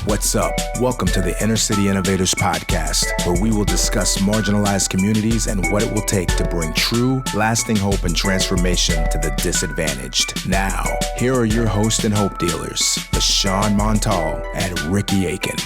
What's up? Welcome to the Inner City Innovators Podcast, where we will discuss marginalized communities and what it will take to bring true, lasting hope and transformation to the disadvantaged. Now, here are your host and hope dealers, Sean Montal and Ricky Aiken.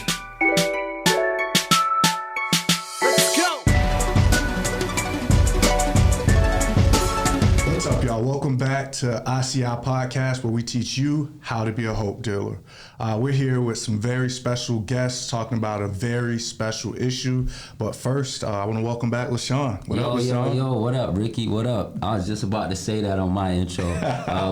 Welcome back to ICI Podcast, where we teach you how to be a hope dealer. We're here with some very special guests talking about a very special issue. But first, I want to welcome back LaShawn. What up, LaShawn? Yo, what up, Ricky? What up? I was just about to say that on my intro.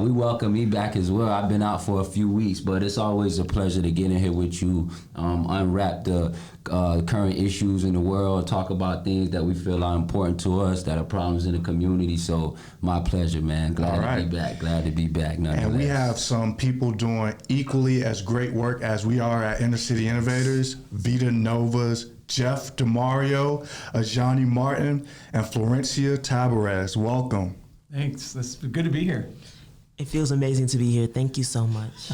We welcome me back as well. I've been out for a few weeks, but it's always a pleasure to get in here with you, unwrap the current issues in the world, talk about things that we feel are important to us, that are problems in the community. So my pleasure, man. Glad to be back. And we have some people doing equally as great work as we are at Inner City Innovators. Vita Nova's Jeff DeMario, Ajani Martin, and Florencia Taberez. Welcome. Thanks. It's good to be here. It feels amazing to be here. Thank you so much.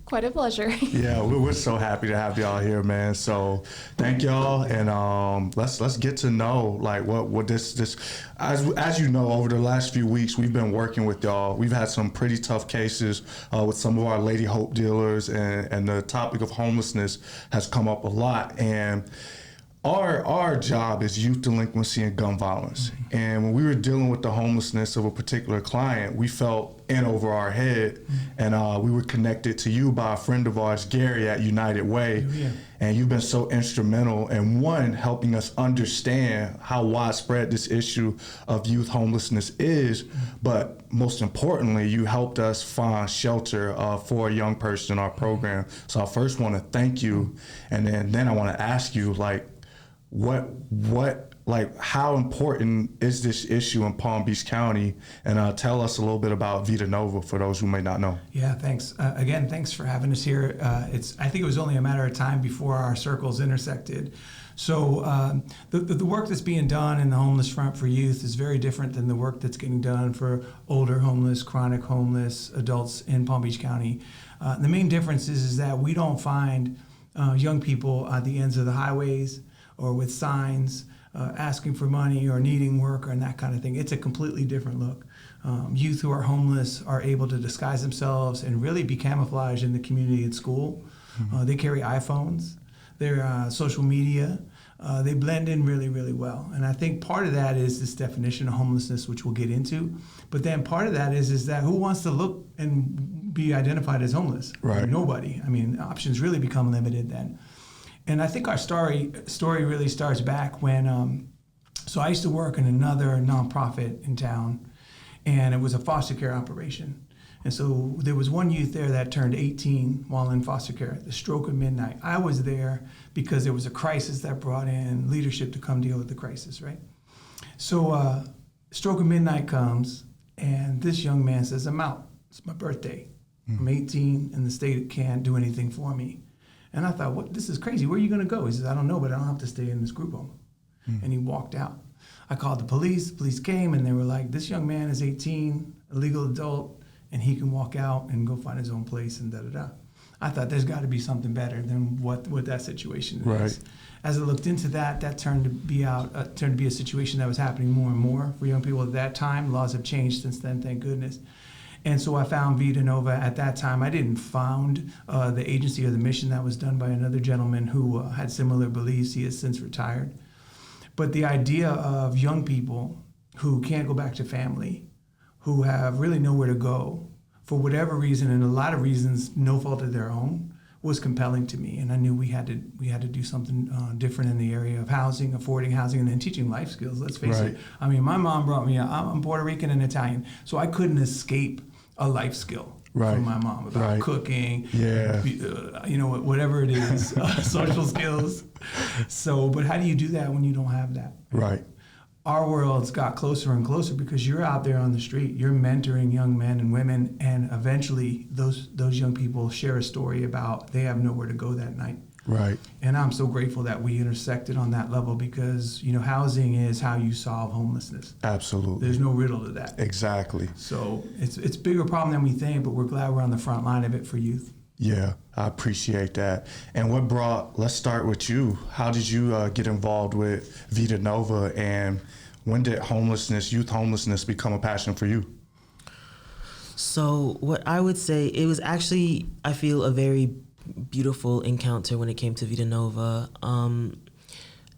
Quite a pleasure. Yeah, we're so happy to have y'all here, man. So thank y'all, and let's get to know like what this as you know, over the last few weeks we've been working with y'all. We've had some pretty tough cases with some of our lady hope dealers, and the topic of homelessness has come up a lot. And our job is youth delinquency and gun violence. Mm-hmm. And when we were dealing with the homelessness of a particular client, we felt in over our head. Mm-hmm. And we were connected to you by a friend of ours, Gary, at United Way. Oh, yeah. And you've been so instrumental in, one, helping us understand how widespread this issue of youth homelessness is. Mm-hmm. But most importantly, you helped us find shelter for a young person in our program. So I first want to thank you. And then I want to ask you, like, how important is this issue in Palm Beach County? And tell us a little bit about Vita Nova for those who may not know. Yeah, thanks. Again, thanks for having us here. I think it was only a matter of time before our circles intersected. So the work that's being done in the homeless front for youth is very different than the work that's getting done for older homeless, chronic homeless adults in Palm Beach County. The main difference is that we don't find young people at the ends of the highways or with signs asking for money or needing work and that kind of thing. It's a completely different look. Youth who are homeless are able to disguise themselves and really be camouflaged in the community at school. Mm-hmm. They carry iPhones. They're social media. They blend in really, really well. And I think part of that is this definition of homelessness, which we'll get into. But then part of that is that who wants to look and be identified as homeless? Right. Nobody. I mean, options really become limited then. And I think our story really starts back when, so I used to work in another nonprofit in town, and it was a foster care operation. And so there was one youth there that turned 18 while in foster care, the stroke of midnight. I was there because there was a crisis that brought in leadership to come deal with the crisis, right? So stroke of midnight comes, and this young man says, I'm out. It's my birthday. I'm 18, and the state can't do anything for me. And I thought, this is crazy. Where are you going to go? He says, I don't know, but I don't have to stay in this group home. And he walked out. I called the police. The police came, and they were like, this young man is 18, a legal adult, and he can walk out and go find his own place and da-da-da. I thought there's got to be something better than what that situation is. Right. As I looked into that turned to be a situation that was happening more and more for young people at that time. Laws have changed since then, thank goodness. And so I found Vita Nova at that time. I didn't found the agency or the mission. That was done by another gentleman who had similar beliefs. He has since retired. But the idea of young people who can't go back to family, who have really nowhere to go for whatever reason, and a lot of reasons, no fault of their own, was compelling to me. And I knew we had to do something different in the area of housing, affording housing, and then teaching life skills. Let's face it. I mean, my mom brought me up. I'm Puerto Rican and Italian, so I couldn't escape a life skill from my mom about cooking, whatever it is, social skills. So, but how do you do that when you don't have that? Right. Our worlds got closer and closer because you're out there on the street, you're mentoring young men and women, and eventually those young people share a story about they have nowhere to go that night. Right. And I'm so grateful that we intersected on that level because, housing is how you solve homelessness. Absolutely. There's no riddle to that. Exactly. So it's a bigger problem than we think, but we're glad we're on the front line of it for youth. Yeah, I appreciate that. And let's start with you. How did you get involved with Vita Nova, and when did youth homelessness become a passion for you? So what I would say, it was actually, I feel, a very beautiful encounter when it came to Vita Nova.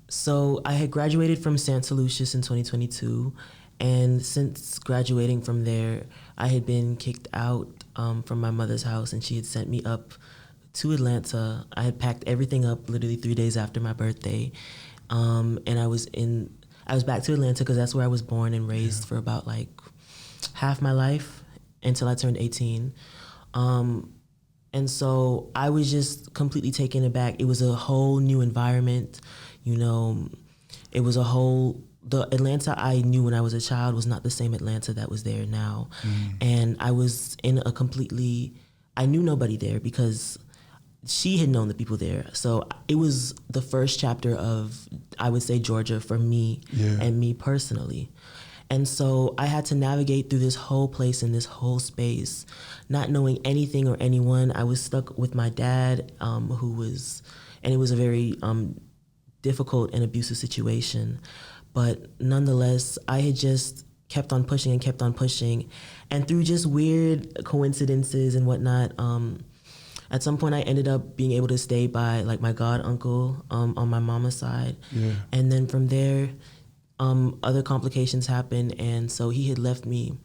So I had graduated from Santa Lucius in 2022, and since graduating from there, I had been kicked out from my mother's house, and she had sent me up to Atlanta. I had packed everything up literally 3 days after my birthday, and I was back to Atlanta because that's where I was born and raised for about like half my life until I turned 18. And so I was just completely taken aback. It was a whole new environment, you know. It was the Atlanta I knew when I was a child was not the same Atlanta that was there now. And I was in I knew nobody there because she had known the people there. So it was the first chapter of, I would say, Georgia for me and me personally. And so I had to navigate through this whole place and this whole space, not knowing anything or anyone. I was stuck with my dad, and it was a very difficult and abusive situation. But nonetheless, I had just kept on pushing and kept on pushing. And through just weird coincidences and whatnot, at some point I ended up being able to stay by like my god uncle on my mama's side. And then from there, other complications happened, and so he had left me.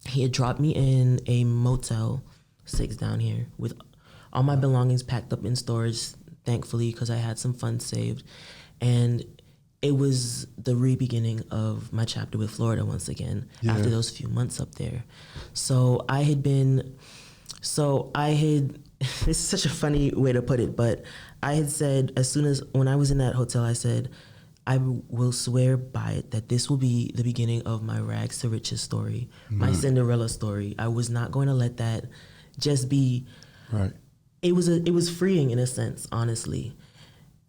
He had dropped me in a Motel 6 down here with all my belongings packed up in storage, thankfully, because I had some funds saved. And it was the re-beginning of my chapter with Florida once again, after those few months up there. So I had, this is such a funny way to put it, but I had said, when I was in that hotel, I said, I will swear by it that this will be the beginning of my rags to riches story, my Cinderella story. I was not going to let that just be. Right. It was freeing in a sense, honestly.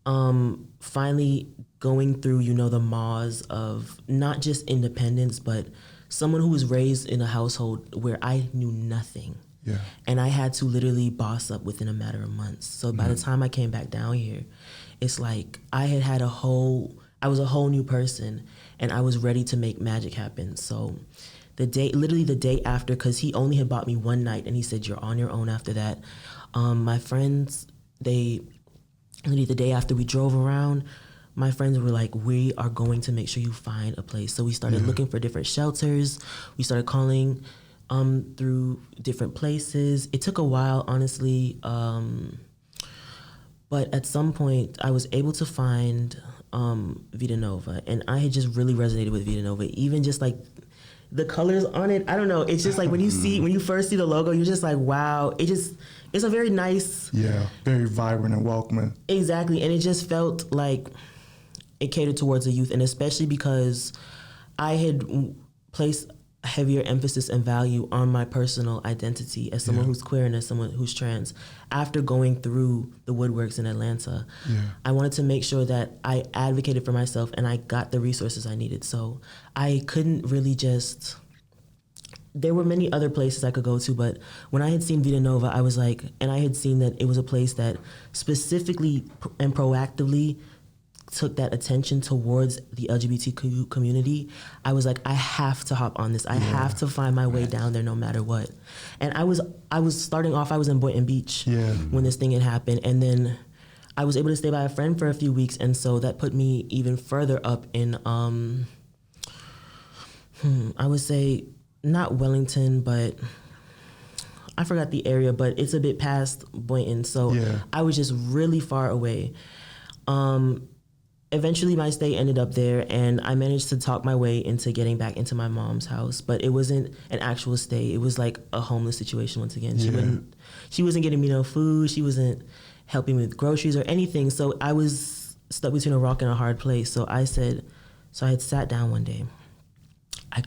Finally going through, the maws of not just independence, but someone who was raised in a household where I knew nothing. Yeah. And I had to literally boss up within a matter of months. So by the time I came back down here, it's like I was a whole new person, and I was ready to make magic happen. So literally the day after, because he only had bought me one night, and he said, you're on your own after that. My friends, literally the day after we drove around, my friends were like, we are going to make sure you find a place. So we started looking for different shelters. We started calling through different places. It took a while, honestly. But at some point, I was able to find Vita Nova, and I had just really resonated with Vita Nova. Even just like the colors on it, I don't know. It's just like when you first see the logo, you're just like, wow. It's a very nice, very vibrant and welcoming. Exactly, and it just felt like it catered towards the youth, and especially because I had placed heavier emphasis and value on my personal identity as someone who's queer and as someone who's trans. After going through the woodworks in Atlanta, I wanted to make sure that I advocated for myself and I got the resources I needed. So I couldn't really there were many other places I could go to, but when I had seen Vita Nova, I was like, and I had seen that it was a place that specifically and proactively took that attention towards the LGBTQ community. I was like, I have to hop on this. I have to find my way down there no matter what. And I was starting off, I was in Boynton Beach when this thing had happened. And then I was able to stay by a friend for a few weeks. And so that put me even further up in, I would say not Wellington, but I forgot the area, but it's a bit past Boynton. So I was just really far away. Eventually my stay ended up there, and I managed to talk my way into getting back into my mom's house, but it wasn't an actual stay. It was like a homeless situation once again. She wasn't getting me no food. She wasn't helping me with groceries or anything. So I was stuck between a rock and a hard place. So I had sat down one day. I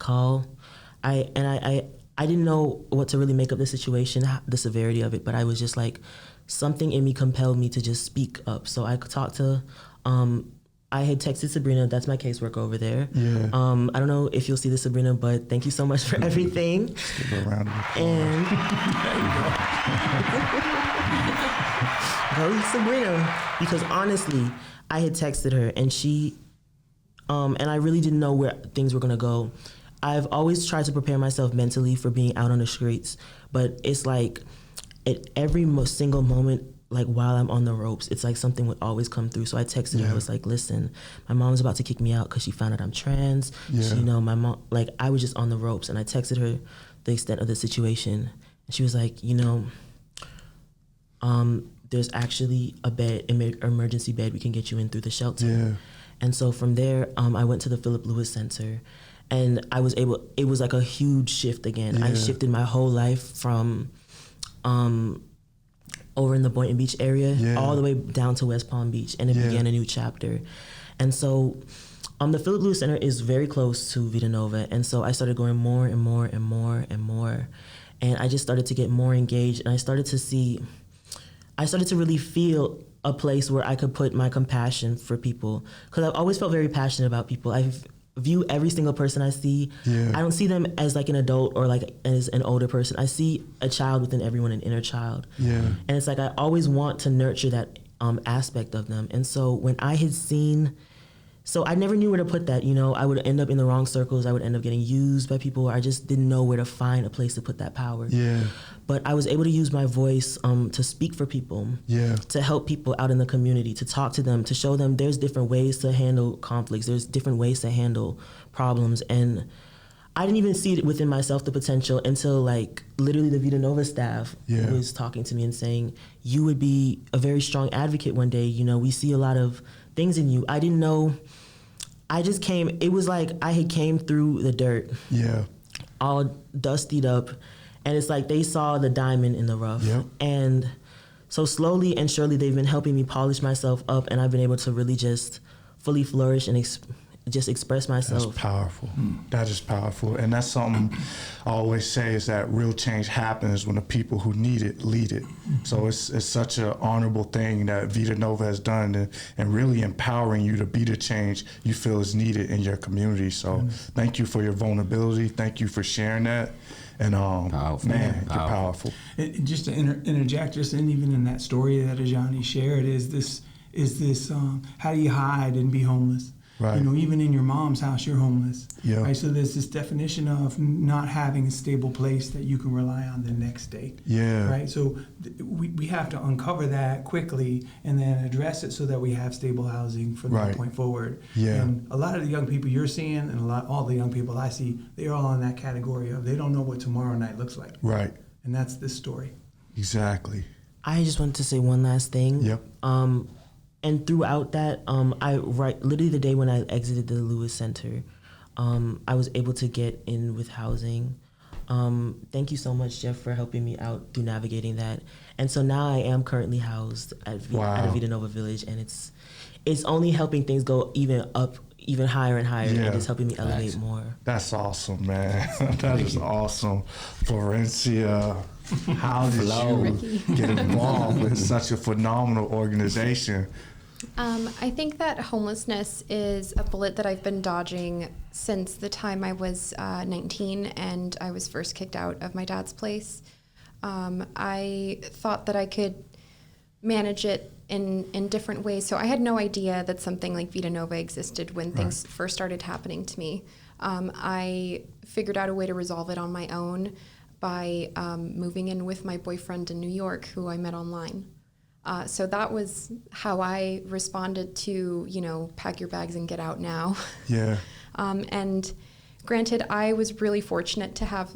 didn't know what to really make of the situation, the severity of it, but I was just like, something in me compelled me to just speak up. So I could talk to, I had texted Sabrina, that's my caseworker over there. I don't know if you'll see this, Sabrina, but thank you so much for everything. Let's give her a round of applause. And go Sabrina, because honestly, I had texted her and she, and I really didn't know where things were gonna go. I've always tried to prepare myself mentally for being out on the streets, but it's like at every single moment, like while I'm on the ropes, it's like something would always come through. So I texted her, I was like, listen, my mom's about to kick me out because she found out I'm trans. She, you know, my mom, like I was just on the ropes, and I texted her the extent of the situation. And she was like, you know, there's actually a bed, emergency bed we can get you in through the shelter. Yeah. And so from there, I went to the Philip Lewis Center, and I was able, it was like a huge shift again. I shifted my whole life from over in the Boynton Beach area all the way down to West Palm Beach, and it began a new chapter. And so the Philip Lewis Center is very close to Vita Nova, and so I started going more and more and more and more, and I just started to get more engaged, and I started to really feel a place where I could put my compassion for people, because I've always felt very passionate about people. I view every single person I see. I don't see them as like an adult or like as an older person. I see a child within everyone, an inner child. And it's like I always want to nurture that aspect of them. And so when I had seen, so I never knew where to put that, you know, I would end up in the wrong circles. I would end up getting used by people. I just didn't know where to find a place to put that power. But I was able to use my voice to speak for people, to help people out in the community, to talk to them, to show them there's different ways to handle conflicts. There's different ways to handle problems. And I didn't even see it within myself, the potential, until like literally the Vita Nova staff was talking to me and saying, you would be a very strong advocate one day. You know, we see a lot of things in you. I didn't know. I just came, it was like I had came through the dirt, all dustied up. And it's like they saw the diamond in the rough. And so slowly and surely they've been helping me polish myself up, and I've been able to really just fully flourish and just express myself. That's powerful. That is powerful. And that's something I always say, is that real change happens when the people who need it lead it. So it's such an honorable thing that Vita Nova has done, and really empowering you to be the change you feel is needed in your community. So thank you for your vulnerability. Thank you for sharing that. And powerful. Man, you're powerful. Just to interject, just and even in that story that Ajani shared, is this how do you hide and be homeless? Right. You know, even in your mom's house, you're homeless. Right? So there's this definition of not having a stable place that you can rely on the next day. Right. So we have to uncover that quickly and then address it so that we have stable housing from that point forward. And a lot of the young people you're seeing, and all the young people I see, they're all in that category of they don't know what tomorrow night looks like. And that's this story. Exactly. I just wanted to say one last thing. And throughout that, literally the day when I exited the Lewis Center, I was able to get in with housing. Thank you so much, Jeff, for helping me out through navigating that. And so now I am currently housed at a Vita Nova Village, and it's only helping things go even higher and higher, and it's helping me elevate more. That's awesome, man. That is awesome. Florencia, how did you get involved with such a phenomenal organization? I think that homelessness is a bullet that I've been dodging since the time I was 19 and I was first kicked out of my dad's place. I thought that I could manage it in different ways. So I had no idea that something like Vita Nova existed when things first started happening to me. I figured out a way to resolve it on my own by moving in with my boyfriend in New York, who I met online. So that was how I responded to, pack your bags and get out now. And granted, I was really fortunate to have,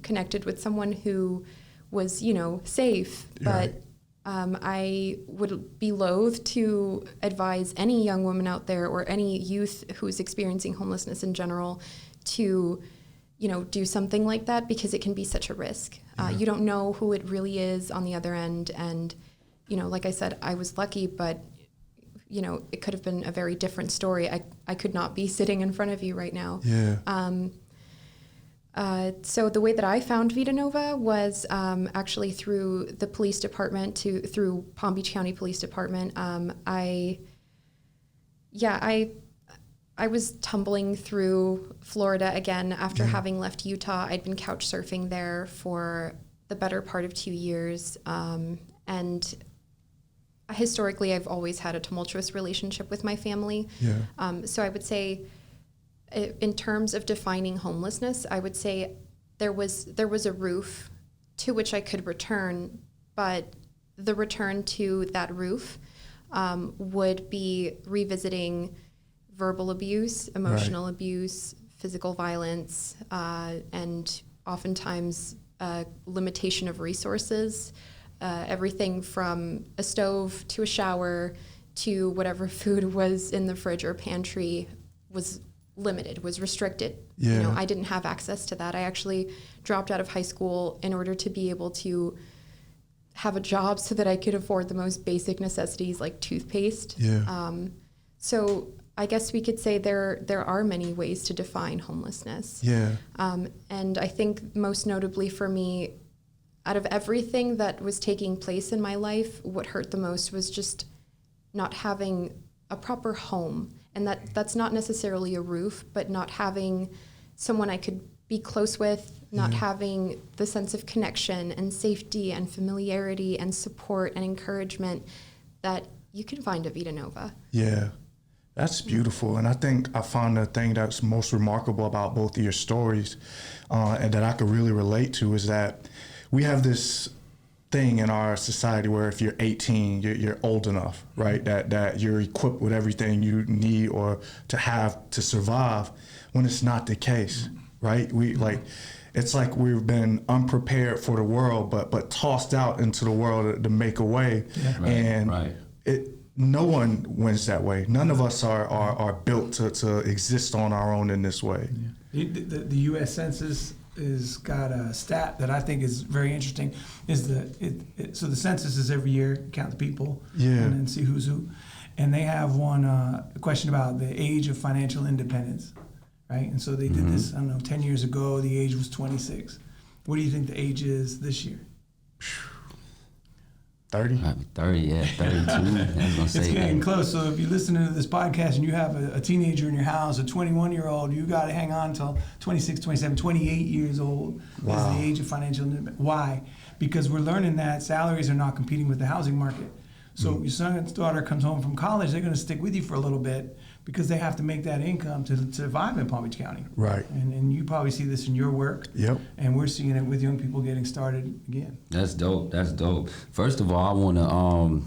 connected with someone who was, safe, but I would be loath to advise any young woman out there or any youth who's experiencing homelessness in general to, do something like that, because it can be such a risk. You don't know who it really is on the other end. And, like I said, I was lucky, but, it could have been a very different story. I could not be sitting in front of you right now. So the way that I found Vita Nova was actually through the police department, through Palm Beach County Police Department. I was tumbling through Florida again after having left Utah. I'd been couch surfing there for the better part of 2 years. And historically, I've always had a tumultuous relationship with my family. Yeah. So I would say, in terms of defining homelessness, I would say there was a roof to which I could return, but the return to that roof would be revisiting verbal abuse, emotional abuse, physical violence, and oftentimes limitation of resources. Everything from a stove to a shower to whatever food was in the fridge or pantry was limited, was restricted. Yeah. You know, I didn't have access to that. I actually dropped out of high school in order to be able to have a job so that I could afford the most basic necessities like toothpaste. Yeah. So I guess we could say there are many ways to define homelessness. Yeah. And I think most notably for me, out of everything that was taking place in my life, what hurt the most was just not having a proper home. And that's not necessarily a roof, but not having someone I could be close with, not having the sense of connection and safety and familiarity and support and encouragement that you can find at Vita Nova. Yeah. That's beautiful. And I think I found the thing that's most remarkable about both of your stories and that I could really relate to is that we have this thing in our society where if you're 18, you're old enough, right? That you're equipped with everything you need or to have to survive, when it's not the case, right? It's like we've been unprepared for the world, but tossed out into the world to make a way. Yeah. And no one wins that way. None of us are built to exist on our own in this way. Yeah. The U.S. Census has got a stat that I think is very interesting. So the census is every year, count the people, and then see who's who. And they have one question about the age of financial independence, right? And so they did this, 10 years ago, the age was 26. What do you think the age is this year? 30? 30, yeah, 32. I was gonna say It's getting that. close. So if you're listening to this podcast and you have a teenager in your house, a 21-year-old, you got to hang on until 26, 27, 28 years old is the age of financial independence. Why? Because we're learning that salaries are not competing with the housing market. So your son and daughter comes home from college, they're going to stick with you for a little bit because they have to make that income to survive in Palm Beach County. Right. And you probably see this in your work. Yep. And we're seeing it with young people getting started again. That's dope. That's dope. First of all, I want to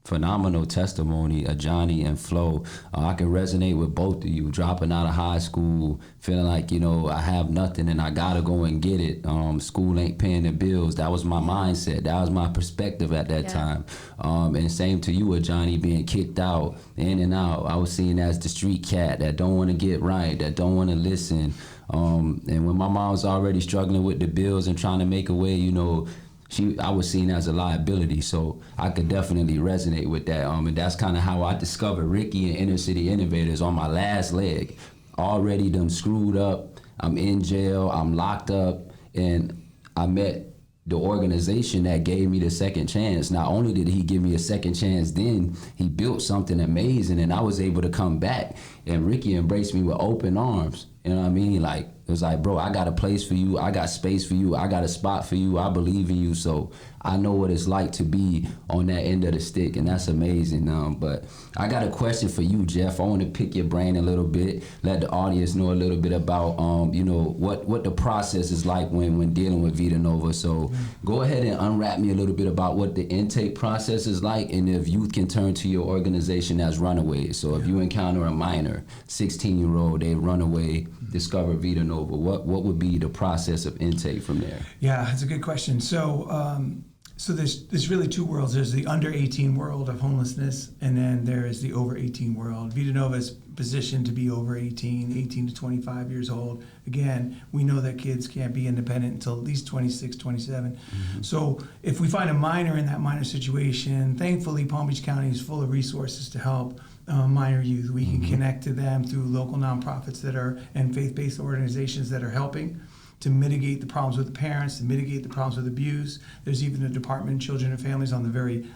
phenomenal testimony, Ajani and Flo. I can resonate with both of you. Dropping out of high school, feeling like, I have nothing and I gotta go and get it. School ain't paying the bills. That was my mindset. That was my perspective at that time. And same to you, Ajani, being kicked out, in and out. I was seen as the street cat that don't want to get right, that don't want to listen. And when my mom was already struggling with the bills and trying to make a way, I was seen as a liability, so I could definitely resonate with that. And that's kind of how I discovered Ricky and Inner City Innovators on my last leg. Already done screwed up. I'm in jail. I'm locked up, and I met the organization that gave me the second chance. Not only did he give me a second chance, then he built something amazing, and I was able to come back. And Ricky embraced me with open arms. You know what I mean? Like, it was like, bro, I got a place for you. I got space for you. I got a spot for you. I believe in you. So I know what it's like to be on that end of the stick, and that's amazing. But I got a question for you, Jeff. I want to pick your brain a little bit, let the audience know a little bit about, what the process is like when dealing with Vita Nova. So go ahead and unwrap me a little bit about what the intake process is like, and if youth can turn to your organization as runaways. So if you encounter a minor, 16-year-old, they run away, discover Vita Nova, what would be the process of intake from there? Yeah, that's a good question. So there's really two worlds. There's the under 18 world of homelessness, and then there is the over 18 world. Vita Nova is positioned to be over 18 to 25 years old. Again, we know that kids can't be independent until at least 26, 27. So if we find a minor in that minor situation, thankfully Palm Beach County is full of resources to help minor youth. We can connect to them through local nonprofits and faith-based organizations that are helping to mitigate the problems with the parents, to mitigate the problems with abuse. There's even a Department of Children and Families on the very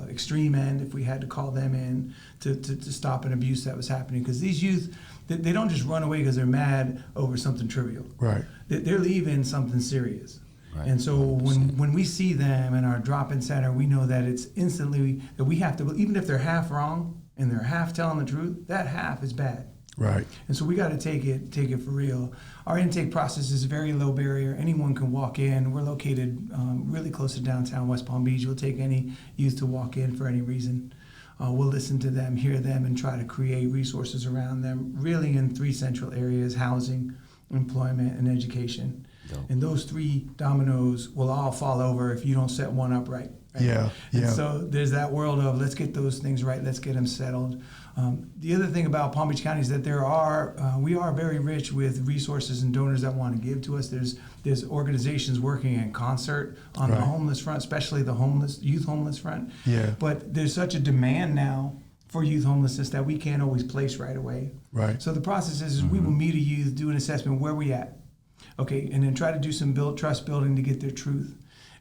extreme end, if we had to call them in to stop an abuse that was happening. Because these youth, they don't just run away because they're mad over something trivial. Right. They're leaving something serious. Right. And so when we see them in our drop-in center, we know that it's instantly that we have to, even if they're half wrong and they're half telling the truth, that half is bad. Right. And so we got to take it for real. Our intake process is very low barrier. Anyone can walk in. We're located really close to downtown West Palm Beach. We'll take any youth to walk in for any reason. We'll listen to them, hear them, and try to create resources around them, really in 3 central areas: housing, employment, and education. Dope. And those 3 dominoes will all fall over if you don't set one up right. Yeah, And yeah. so there's that world of let's get those things right, let's get them settled. The other thing about Palm Beach County is that we are very rich with resources and donors that want to give to us. There's organizations working in concert on the homeless front, especially the youth homeless front. Yeah. But there's such a demand now for youth homelessness that we can't always place right away. Right. So the process is we will meet a youth, do an assessment, where we at? Okay, and then try to do some trust building to get their truth.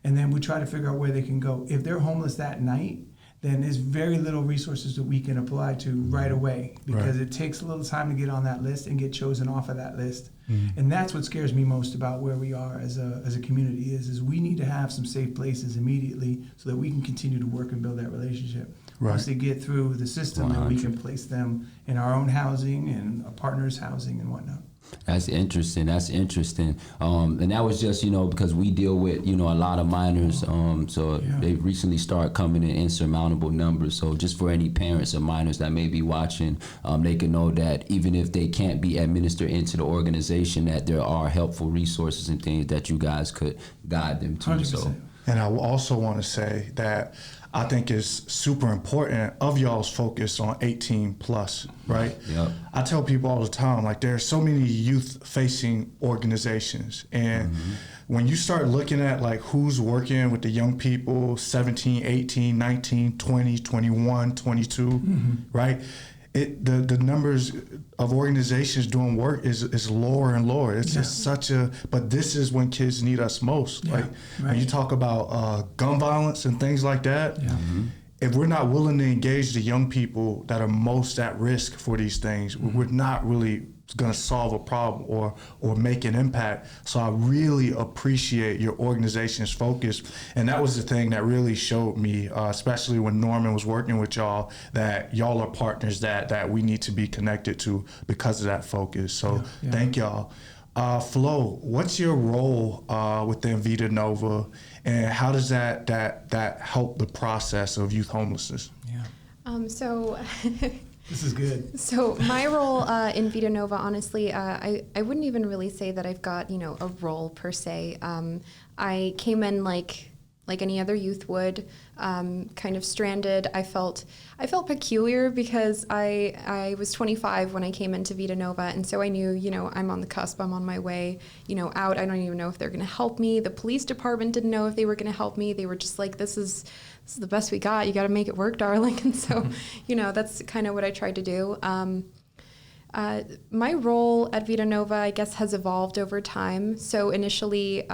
And then we try to figure out where they can go. If they're homeless that night, then there's very little resources that we can apply to right away, because it takes a little time to get on that list and get chosen off of that list. And that's what scares me most about where we are as a community is we need to have some safe places immediately so that we can continue to work and build that relationship. Right. Once they get through the system, then we can place them in our own housing and a partner's housing and whatnot. That's interesting. And that was just, because we deal with, a lot of minors. So they recently start coming in insurmountable numbers. So just for any parents of minors that may be watching, they can know that even if they can't be administered into the organization, that there are helpful resources and things that you guys could guide them to. 100%. So. And I also want to say that I think it's super important of y'all's focus on 18 plus, right? Yep. I tell people all the time, like, there are so many youth facing organizations. And when you start looking at like who's working with the young people, 17, 18, 19, 20, 21, 22, right? The numbers of organizations doing work is lower and lower. It's just but this is when kids need us most. Like when you talk about gun violence and things like that, if we're not willing to engage the young people that are most at risk for these things, we're not really going to solve a problem or make an impact. So I really appreciate your organization's focus. And that was the thing that really showed me, especially when Norman was working with y'all, that y'all are partners that we need to be connected to because of that focus. So thank y'all. Flo, what's your role within Vita Nova, and how does that help the process of youth homelessness? So This is good. So my role in Vita Nova, honestly, I wouldn't even really say that I've got, a role per se. I came in like any other youth would, kind of stranded. I felt peculiar because I was 25 when I came into Vita Nova, and so I knew, I'm on the cusp, I'm on my way, out. I don't even know if they're going to help me. The police department didn't know if they were going to help me. They were just like, this is the best we got. You got to make it work, darling. And so, that's kind of what I tried to do. My role at Vita Nova, I guess, has evolved over time. So initially,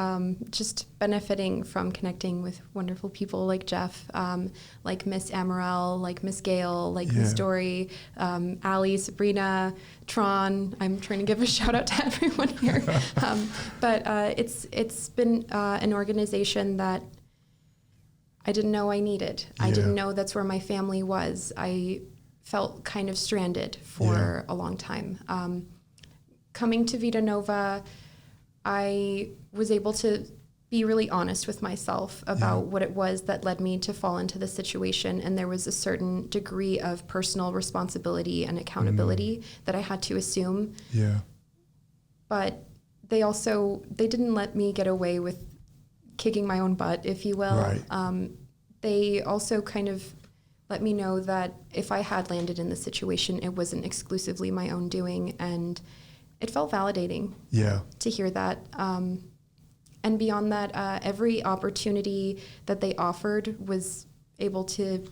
just benefiting from connecting with wonderful people like Jeff, like Miss Amaral, like Miss Gail, like Miss Dory, Allie, Sabrina, Tron. I'm trying to give a shout out to everyone here. But it's been an organization that I didn't know I needed. I didn't know that's where my family was. I felt kind of stranded for a long time. Coming to Vita Nova, I was able to be really honest with myself about what it was that led me to fall into this situation, and there was a certain degree of personal responsibility and accountability that I had to assume. Yeah. But they didn't let me get away with kicking my own butt, if you will. Right. They also kind of let me know that if I had landed in this situation, it wasn't exclusively my own doing, and it felt validating to hear that. And beyond that, every opportunity that they offered was able to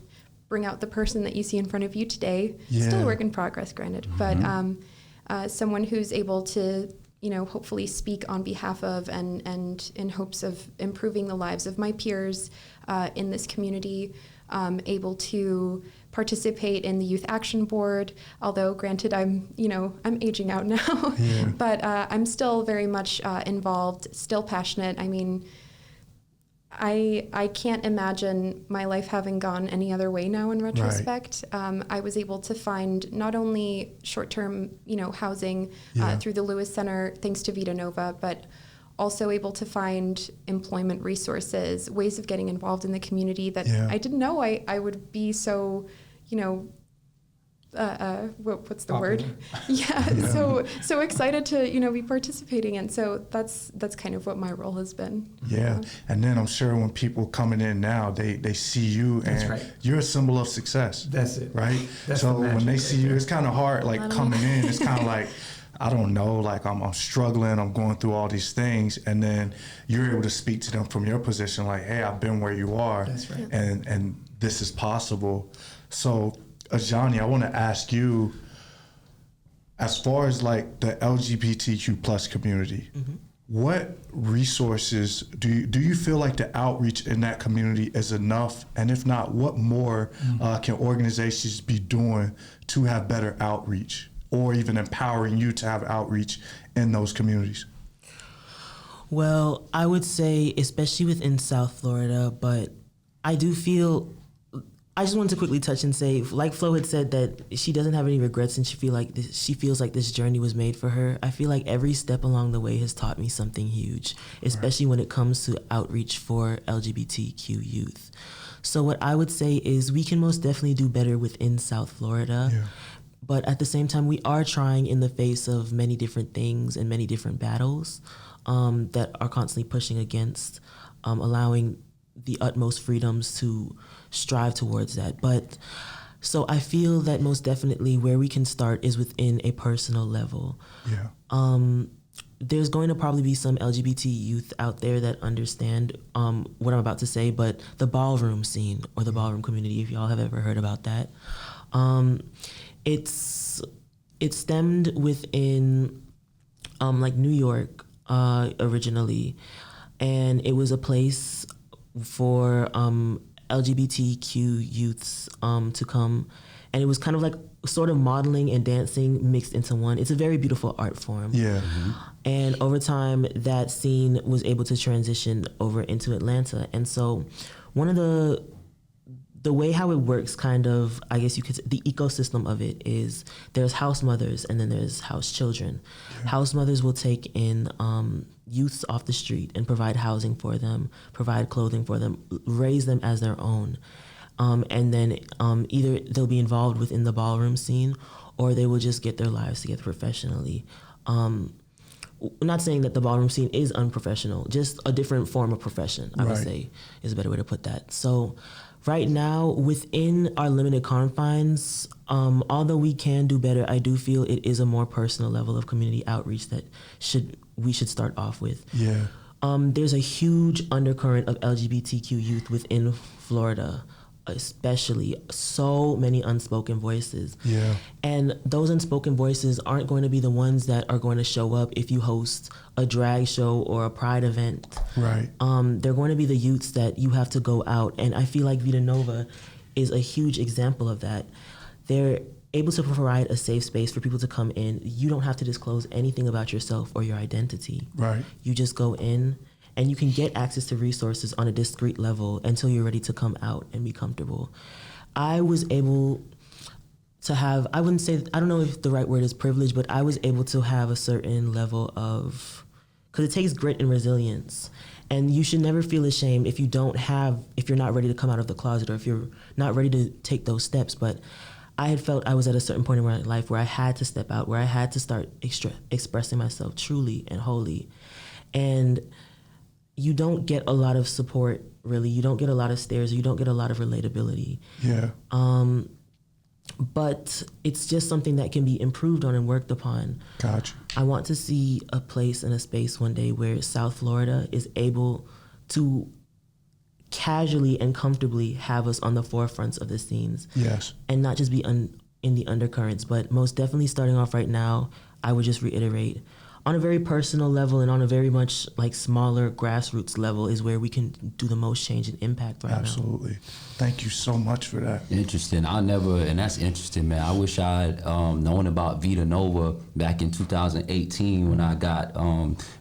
bring out the person that you see in front of you today. Still a work in progress, granted, but someone who's able to hopefully speak on behalf of and in hopes of improving the lives of my peers in this community, able to participate in the Youth Action Board, although granted I'm aging out now, but I'm still very much involved, still passionate. I mean, I can't imagine my life having gone any other way now in retrospect. I was able to find not only short-term, housing through the Lewis Center, thanks to Vita Nova, but also able to find employment resources, ways of getting involved in the community that I didn't know I would be so, what's the word? So excited to be participating in. So that's kind of what my role has been. Yeah. And then I'm sure when people coming in now, they see you and you're a symbol of success. That's it. Right? That's so the magic when they see you, there. it's kind of hard, like coming in, it's kind of like, I don't know, like I'm struggling, I'm going through all these things, and then you're able to speak to them from your position, like, hey, I've been where you are. That's right. And this is possible. So Ajani, I want to ask you, as far as like the LGBTQ plus community, what resources do you feel like the outreach in that community is enough? And if not, what more can organizations be doing to have better outreach, or even empowering you to have outreach in those communities? Well, I would say, especially within South Florida, but I do feel, I just wanted to quickly touch and say, like Flo had said, that she doesn't have any regrets and she feels like this journey was made for her. I feel like every step along the way has taught me something huge, especially when it comes to outreach for LGBTQ youth. So what I would say is we can most definitely do better within South Florida. Yeah. But at the same time, we are trying in the face of many different things and many different battles that are constantly pushing against allowing the utmost freedoms to strive towards that. But so I feel that most definitely where we can start is within a personal level. Yeah. There's going to probably be some LGBT youth out there that understand what I'm about to say, but the ballroom scene or the ballroom community, if y'all have ever heard about that, it stemmed within like New York originally, and it was a place for LGBTQ youths to come, and it was kind of like sort of modeling and dancing mixed into one. It's a very beautiful art form. Yeah. And over time, that scene was able to transition over into Atlanta, and so one of the way how it works, kind of, I guess you could say, the ecosystem of it is there's house mothers and then there's house children. Yeah. House mothers will take in youths off the street and provide housing for them, provide clothing for them, raise them as their own. And then either they'll be involved within the ballroom scene or they will just get their lives together professionally. Not saying that the ballroom scene is unprofessional, just a different form of profession, I would say is a better way to put that. So right now, within our limited confines, although we can do better, I do feel it is a more personal level of community outreach that we should start off with. Yeah. There's a huge undercurrent of LGBTQ youth within Florida, especially so many unspoken voices. Yeah. And those unspoken voices aren't going to be the ones that are going to show up if you host a drag show or a pride event. Right. They're going to be the youths that you have to go out. And I feel like Vita Nova is a huge example of that. They're able to provide a safe space for people to come in. You don't have to disclose anything about yourself or your identity. Right. You just go in and you can get access to resources on a discreet level until you're ready to come out and be comfortable. I was able to have, I don't know if the right word is privilege, but I was able to have a certain level of, because it takes grit and resilience. And you should never feel ashamed if you're not ready to come out of the closet or if you're not ready to take those steps. But I had felt I was at a certain point in my life where I had to step out, where I had to start expressing myself truly and wholly. And you don't get a lot of support, really. You don't get a lot of stares. You don't get a lot of relatability. Yeah. But it's just something that can be improved on and worked upon. Gotcha. I want to see a place and a space one day where South Florida is able to casually and comfortably have us on the forefronts of the scenes. Yes. And not just be in the undercurrents, but most definitely starting off right now, I would just reiterate, on a very personal level and on a very much like smaller grassroots level is where we can do the most change and impact right now. Absolutely. Thank you so much for that. Interesting. And that's interesting, man. I wish I had known about Vita Nova back in 2018 when I got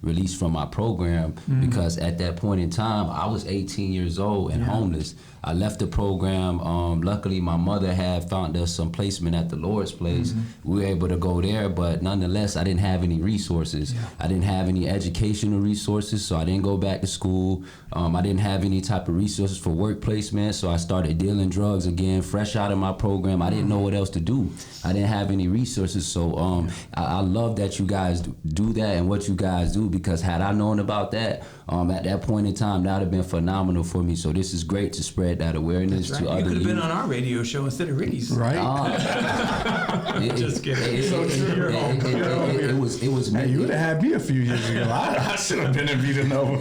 released from my program, because at that point in time, I was 18 years old and homeless. I left the program. Luckily, my mother had found us some placement at the Lord's Place. We were able to go there, but nonetheless, I didn't have any resources. I didn't have any educational resources, so I didn't go back to school. I didn't have any type of resources for work placement, so I started dealing drugs again, fresh out of my program. I didn't know what else to do. I didn't have any resources, so I love that you guys do that and what you guys do, because had I known about that at that point in time, that would have been phenomenal for me. So this is great to spread that awareness to other You could have been youth. on our radio show instead of Ricky's. Right? Just kidding. It was Hey, you would have had me a few years ago. I should have been in Vita Nova.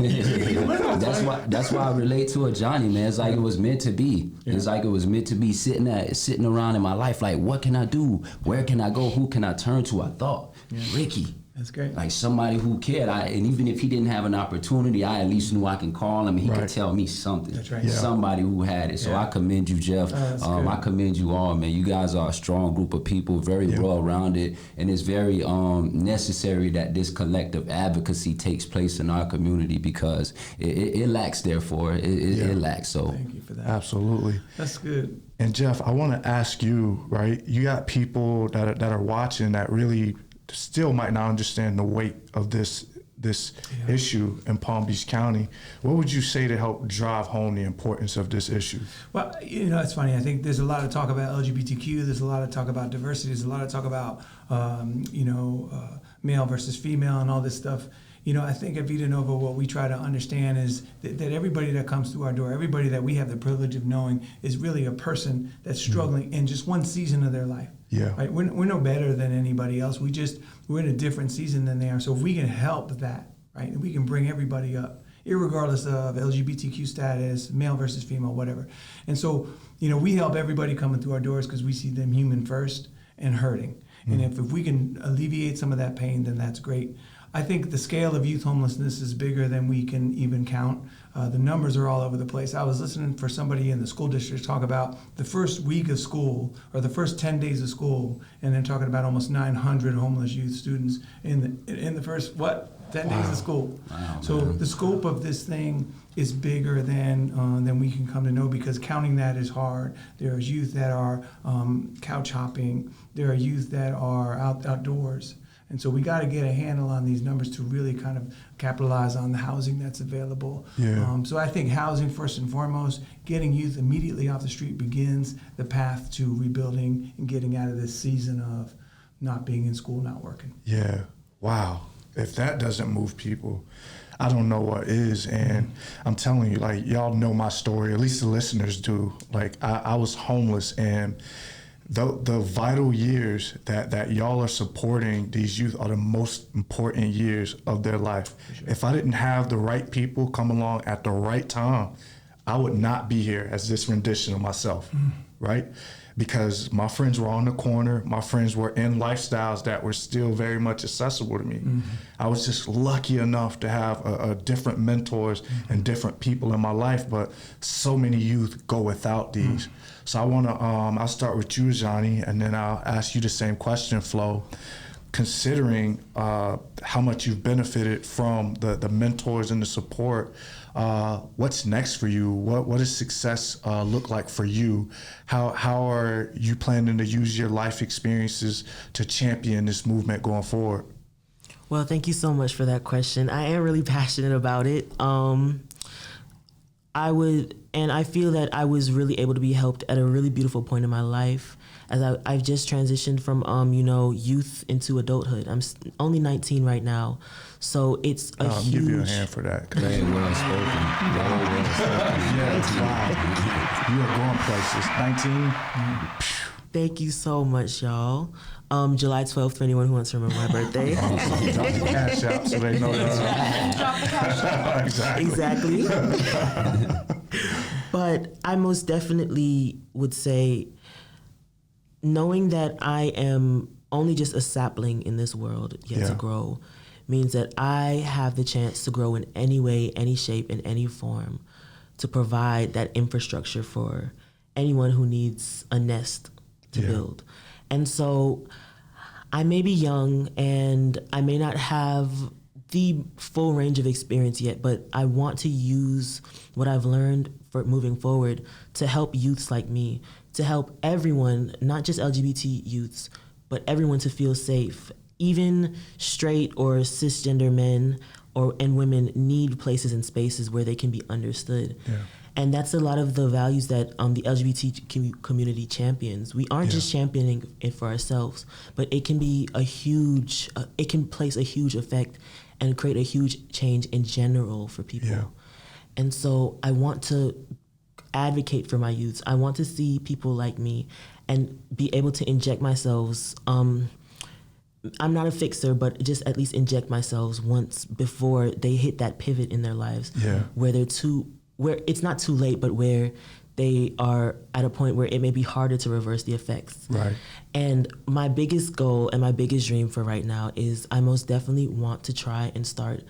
That's why I relate to Ajani, man. It's like it was meant to be. It's like it was meant to be, sitting around in my life like, what can I do? Where can I go? Who can I turn to? I thought, Ricky. That's great. Like somebody who cared. And even if he didn't have an opportunity, I at least knew I can call him and he could tell me something. That's right. Somebody who had it. So I commend you, Jeff. I commend you all, man. You guys are a strong group of people, very well-rounded, and it's very necessary that this collective advocacy takes place in our community, because it lacks, therefore. It lacks. So Thank you for that. Absolutely. That's good. And Jeff, I want to ask you, right? You got people that are watching that really still might not understand the weight of this issue in Palm Beach County. What would you say to help drive home the importance of this issue? Well, it's funny. I think there's a lot of talk about LGBTQ. There's a lot of talk about diversity. There's a lot of talk about, male versus female and all this stuff. I think at Vita Nova, what we try to understand is that everybody that comes through our door, everybody that we have the privilege of knowing, is really a person that's struggling in just one season of their life. Yeah. Right? We're no better than anybody else. We're in a different season than they are. So if we can help that, right, and we can bring everybody up, irregardless of LGBTQ status, male versus female, whatever. And so, we help everybody coming through our doors because we see them human first and hurting. And if we can alleviate some of that pain, then that's great. I think the scale of youth homelessness is bigger than we can even count. The numbers are all over the place. I was listening for somebody in the school district talk about the first week of school or the first 10 days of school, and then talking about almost 900 homeless youth students in the first 10 days of school. Wow, so man. the scope of this thing is bigger than we can come to know, because counting that is hard. There's youth that are couch hopping. There are youth that are outdoors. And so we got to get a handle on these numbers to really kind of capitalize on the housing that's available. Yeah. So I think housing, first and foremost, getting youth immediately off the street begins the path to rebuilding and getting out of this season of not being in school, not working. Yeah. Wow. If that doesn't move people, I don't know what is. And I'm telling you, like, y'all know my story, at least the listeners do. Like, I was homeless, and the vital years that y'all are supporting these youth are the most important years of their life. Sure. If I didn't have the right people come along at the right time, I would not be here as this rendition of myself, right? Because my friends were on the corner. My friends were in lifestyles that were still very much accessible to me. I was just lucky enough to have a different mentors and different people in my life, but so many youth go without these. So I want to, I'll start with you, Ajani, and then I'll ask you the same question, Flo. Considering how much you've benefited from the mentors and the support, what's next for you? What does success look like for you? How are you planning to use your life experiences to champion this movement going forward? Well, thank you so much for that question. I am really passionate about it. I feel that I was really able to be helped at a really beautiful point in my life, as I've just transitioned from youth into adulthood. I'm only 19 right now, so it's a I'll huge. give you a hand for that. very well spoken. Very well spoken. Yeah, wow. You are going places. 19. Thank you so much, y'all. July 12th, for anyone who wants to remember my birthday. Drop the cash out so they know that. Drop the cash out. Exactly. But I most definitely would say, knowing that I am only just a sapling in this world yet to grow, means that I have the chance to grow in any way, any shape, in any form, to provide that infrastructure for anyone who needs a nest to build. And so I may be young and I may not have the full range of experience yet, but I want to use what I've learned for moving forward to help youths like me, to help everyone, not just LGBT youths, but everyone to feel safe. Even straight or cisgender men and women need places and spaces where they can be understood. Yeah. And that's a lot of the values that the LGBT community champions. We aren't just championing it for ourselves, but it can be it can place a huge effect and create a huge change in general for people. Yeah. And so I want to advocate for my youths. I want to see people like me and be able to inject myself. I'm not a fixer, but just at least inject myself once before they hit that pivot in their lives where it's not too late, but where they are at a point where it may be harder to reverse the effects. Right. And my biggest goal and my biggest dream for right now is I most definitely want to try and start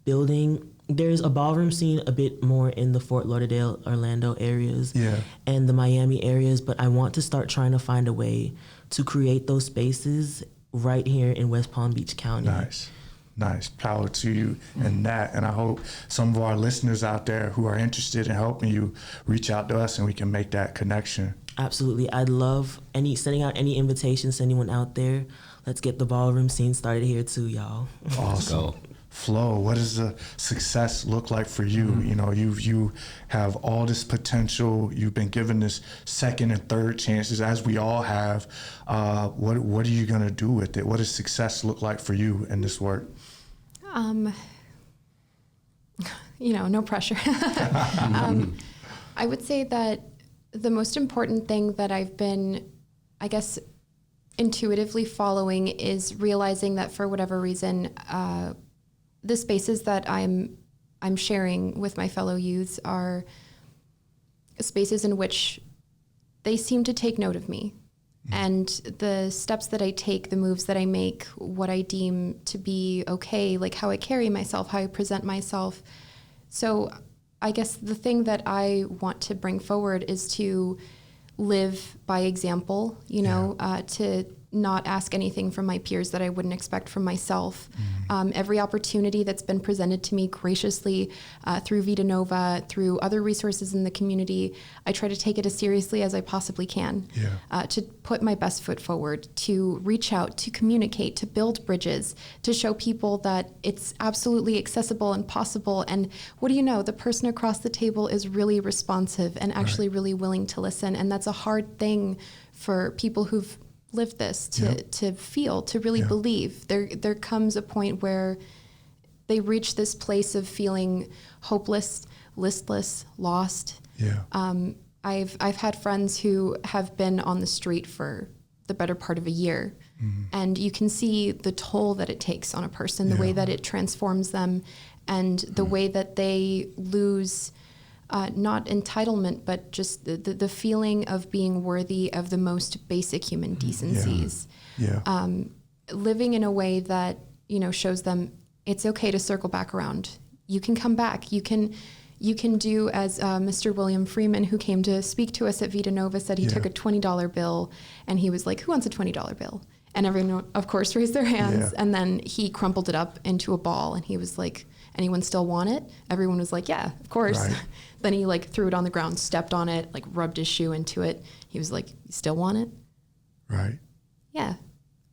building. There's a ballroom scene a bit more in the Fort Lauderdale, Orlando areas and the Miami areas, but I want to start trying to find a way to create those spaces right here in West Palm Beach County. Nice. Power to you in that. And I hope some of our listeners out there who are interested in helping you reach out to us and we can make that connection. Absolutely. I'd love sending out any invitations to anyone out there. Let's get the ballroom scene started here too, y'all. Awesome. Flo, what does the success look like for you? You know, you have all this potential. You've been given this second and third chances, as we all have. What are you gonna do with it? What does success look like for you in this work? No pressure. I would say that the most important thing that I've been, I guess, intuitively following is realizing that for whatever reason, the spaces that I'm sharing with my fellow youths are spaces in which they seem to take note of me. And the steps that I take, the moves that I make, what I deem to be okay, like how I carry myself, how I present myself. So I guess the thing that I want to bring forward is to live by example, to not ask anything from my peers that I wouldn't expect from myself. Every opportunity that's been presented to me graciously through Vita Nova, through other resources in the community, I try to take it as seriously as I possibly can, to put my best foot forward, to reach out, to communicate, to build bridges, to show people that it's absolutely accessible and possible. And what do you know? The person across the table is really responsive and actually really willing to listen. And that's a hard thing for people who've lived this to feel, to really believe. There comes a point where they reach this place of feeling hopeless, listless, lost. I've had friends who have been on the street for the better part of a year, and you can see the toll that it takes on a person, the way that it transforms them, and the way that they lose not entitlement, but just the feeling of being worthy of the most basic human decencies. Living in a way that, shows them it's okay to circle back around. You can come back. You can do as Mr. William Freeman, who came to speak to us at Vita Nova, said he took a $20 bill and he was like, who wants a $20 bill? And everyone, of course, raised their hands. And then he crumpled it up into a ball and he was like, anyone still want it? Everyone was like, yeah, of course. Right. Then he threw it on the ground, stepped on it, rubbed his shoe into it. He was like, you still want it? Right. Yeah.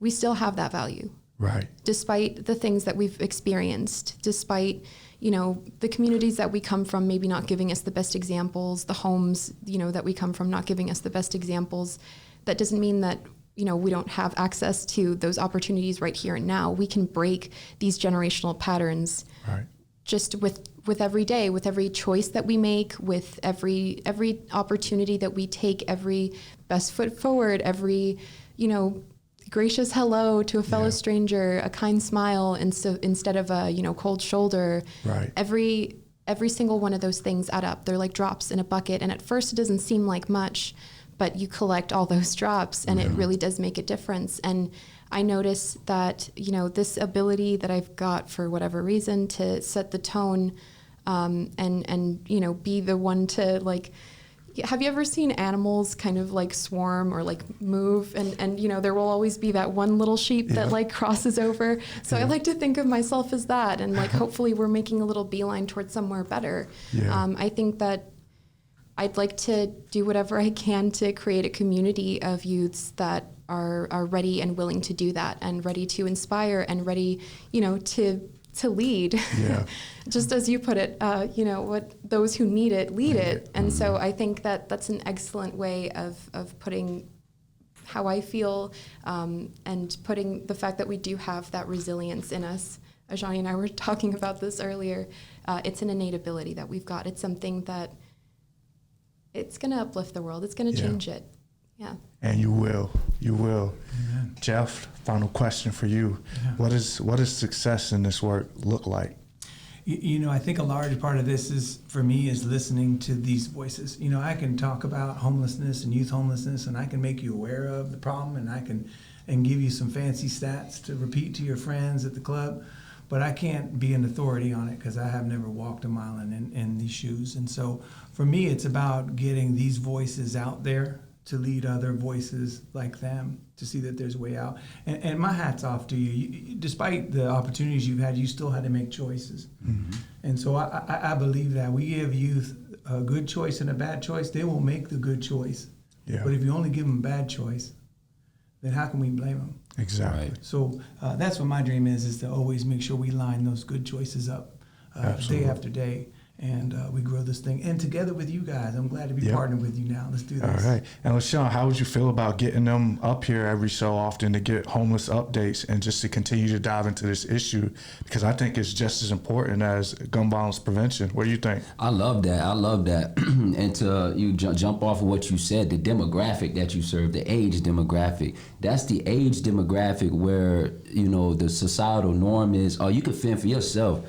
We still have that value. Right. Despite the things that we've experienced, despite, the communities that we come from maybe not giving us the best examples, the homes, that we come from not giving us the best examples, that doesn't mean that, we don't have access to those opportunities right here and now. We can break these generational patterns just with every day, with every choice that we make, with every opportunity that we take, every best foot forward, every, gracious hello to a fellow stranger, a kind smile instead of a, cold shoulder. Right. Every single one of those things add up. They're like drops in a bucket. And at first it doesn't seem like much, but you collect all those drops and it really does make a difference. And I notice that, this ability that I've got for whatever reason to set the tone and be the one to have you ever seen animals kind of like swarm or like move, and you know, there will always be that one little sheep that like crosses over. So I like to think of myself as that, and like hopefully we're making a little beeline towards somewhere better. I think that I'd like to do whatever I can to create a community of youths that are ready and willing to do that, and ready to inspire, and ready, you know, to lead. Just as you put it, you know, what those who need it lead it. And so I think that that's an excellent way of putting how I feel, and putting the fact that we do have that resilience in us. Ajani and I were talking about this earlier. It's an innate ability that we've got. It's something that it's going to uplift the world. It's going to change it. Yeah. And you will. Amen. Jeff, final question for you. What does success in this work look like? You know, I think a large part of this is, for me, is listening to these voices. You know, I can talk about homelessness and youth homelessness, and I can make you aware of the problem, and I can give you some fancy stats to repeat to your friends at the club, but I can't be an authority on it because I have never walked a mile in these shoes. And so for me, it's about getting these voices out there to lead other voices like them to see that there's a way out. And my hat's off to you. Despite the opportunities you've had, you still had to make choices. And so I believe that we give youth a good choice and a bad choice. They will make the good choice. But if you only give them a bad choice, then how can we blame them? Exactly. Right. So that's what my dream is to always make sure we line those good choices up day after day. And we grow this thing. And together with you guys, I'm glad to be partnered with you now. Let's do this. All right. And LaShawn, how would you feel about getting them up here every so often to get homeless updates and just to continue to dive into this issue? Because I think it's just as important as gun violence prevention. What do you think? I love that. And to you jump off of what you said, the demographic that you serve, the age demographic, that's the age demographic where, you know, the societal norm is, oh, you can fend for yourself.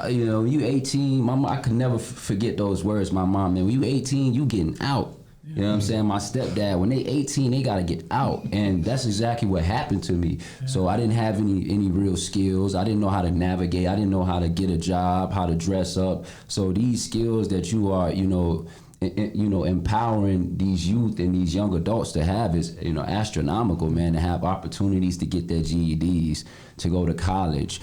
You know, you 18, mama, I could never forget those words, my mom, man. When you 18, you getting out. You know what I'm saying? My stepdad, when they 18, they got to get out. And that's exactly what happened to me. So I didn't have any real skills. I didn't know how to navigate. I didn't know how to get a job, how to dress up. So these skills that you are, you know, empowering these youth and these young adults to have is, you know, astronomical, man, to have opportunities to get their GEDs, to go to college.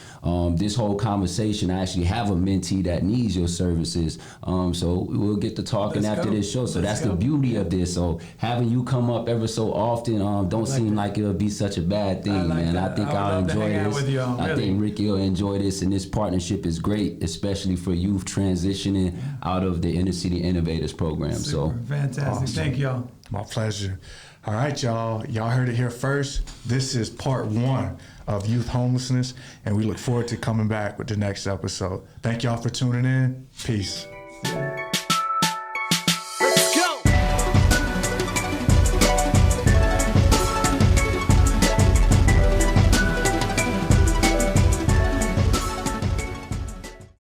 This whole conversation, I actually have a mentee that needs your services. So we'll get to talking after this show. So that's the beauty of this. So having you come up ever so often don't seem like it'll be such a bad thing, man. I think I'll enjoy this. I think Ricky will enjoy this, and this partnership is great, especially for youth transitioning out of the Inner City Innovators program. Super. Fantastic. Awesome. Thank y'all. My pleasure. All right, y'all. Y'all heard it here first. This is part 1 of youth homelessness, and we look forward to coming back with the next episode. Thank y'all for tuning in. Peace.